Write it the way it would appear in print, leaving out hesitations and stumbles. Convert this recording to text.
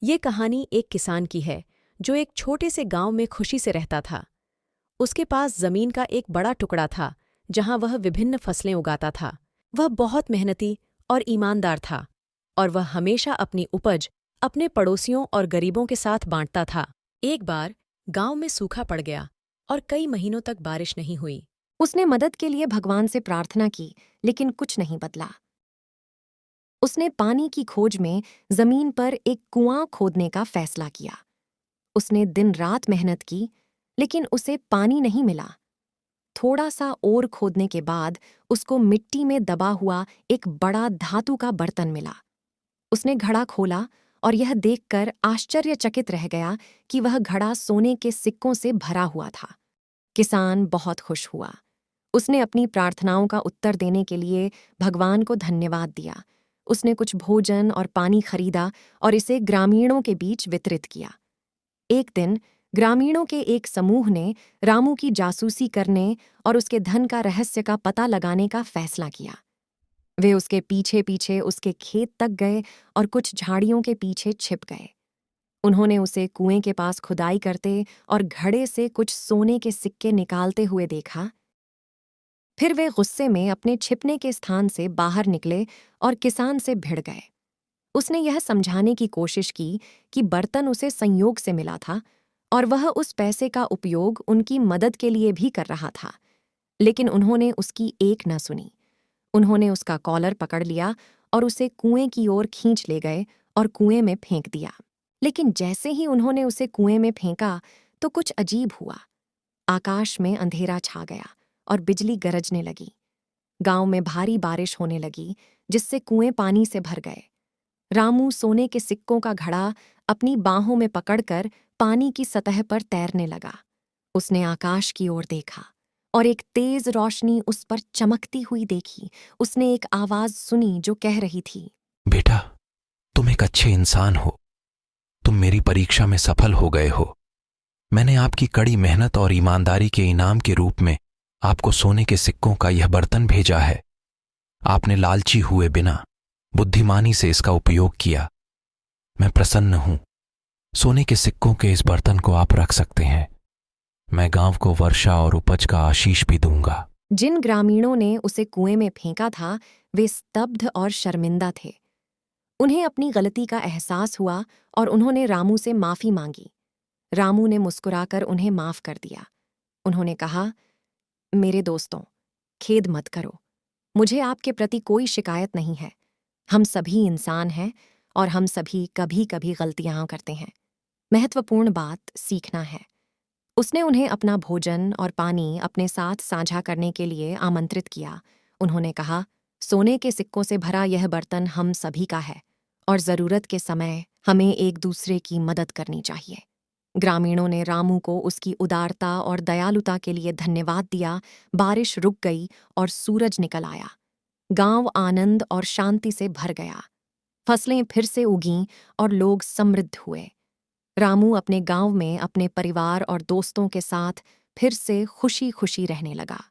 ये कहानी एक किसान की है जो एक छोटे से गांव में खुशी से रहता था। उसके पास जमीन का एक बड़ा टुकड़ा था जहां वह विभिन्न फसलें उगाता था। वह बहुत मेहनती और ईमानदार था और वह हमेशा अपनी उपज अपने पड़ोसियों और गरीबों के साथ बांटता था। एक बार गांव में सूखा पड़ गया और कई महीनों तक बारिश नहीं हुई। उसने मदद के लिए भगवान से प्रार्थना की, लेकिन कुछ नहीं बदला। उसने पानी की खोज में जमीन पर एक कुआं खोदने का फैसला किया। उसने दिन रात मेहनत की, लेकिन उसे पानी नहीं मिला। थोड़ा सा और खोदने के बाद उसको मिट्टी में दबा हुआ एक बड़ा धातु का बर्तन मिला। उसने घड़ा खोला और यह देखकर आश्चर्यचकित रह गया कि वह घड़ा सोने के सिक्कों से भरा हुआ था। किसान बहुत खुश हुआ। उसने अपनी प्रार्थनाओं का उत्तर देने के लिए भगवान को धन्यवाद दिया। उसने कुछ भोजन और पानी खरीदा और इसे ग्रामीणों के बीच वितरित किया। एक दिन ग्रामीणों के एक समूह ने रामू की जासूसी करने और उसके धन का रहस्य का पता लगाने का फैसला किया। वे उसके पीछे पीछे उसके खेत तक गए और कुछ झाड़ियों के पीछे छिप गए। उन्होंने उसे कुएं के पास खुदाई करते और घड़े से कुछ सोने के सिक्के निकालते हुए देखा। फिर वे गुस्से में अपने छिपने के स्थान से बाहर निकले और किसान से भिड़ गए। उसने यह समझाने की कोशिश की कि बर्तन उसे संयोग से मिला था और वह उस पैसे का उपयोग उनकी मदद के लिए भी कर रहा था, लेकिन उन्होंने उसकी एक न सुनी। उन्होंने उसका कॉलर पकड़ लिया और उसे कुएं की ओर खींच ले गए और कुएं में फेंक दिया। लेकिन जैसे ही उन्होंने उसे कुएं में फेंका तो कुछ अजीब हुआ। आकाश में अंधेरा छा गया और बिजली गरजने लगी। गांव में भारी बारिश होने लगी, जिससे कुएं पानी से भर गए। रामू सोने के सिक्कों का घड़ा अपनी बाहों में पकड़कर पानी की सतह पर तैरने लगा। उसने आकाश की ओर देखा और एक तेज रोशनी उस पर चमकती हुई देखी। उसने एक आवाज सुनी जो कह रही थी, बेटा, तुम एक अच्छे इंसान हो। तुम मेरी परीक्षा में सफल हो गए हो। मैंने आपकी कड़ी मेहनत और ईमानदारी के इनाम के रूप में आपको सोने के सिक्कों का यह बर्तन भेजा है। आपने लालची हुए बिना बुद्धिमानी से इसका उपयोग किया। मैं प्रसन्न हूं। सोने के सिक्कों के इस बर्तन को आप रख सकते हैं। मैं गांव को वर्षा और उपज का आशीष भी दूंगा। जिन ग्रामीणों ने उसे कुएं में फेंका था वे स्तब्ध और शर्मिंदा थे। उन्हें अपनी गलती का एहसास हुआ और उन्होंने रामू से माफी मांगी। रामू ने मुस्कुराकर उन्हें माफ कर दिया। उन्होंने कहा, मेरे दोस्तों, खेद मत करो। मुझे आपके प्रति कोई शिकायत नहीं है। हम सभी इंसान हैं और हम सभी कभी कभी गलतियां करते हैं। महत्वपूर्ण बात सीखना है। उसने उन्हें अपना भोजन और पानी अपने साथ साझा करने के लिए आमंत्रित किया। उन्होंने कहा, सोने के सिक्कों से भरा यह बर्तन हम सभी का है और ज़रूरत के समय हमें एक दूसरे की मदद करनी चाहिए। ग्रामीणों ने रामू को उसकी उदारता और दयालुता के लिए धन्यवाद दिया। बारिश रुक गई और सूरज निकल आया। गांव आनंद और शांति से भर गया। फसलें फिर से उगीं और लोग समृद्ध हुए। रामू अपने गांव में अपने परिवार और दोस्तों के साथ फिर से खुशी खुशी रहने लगा।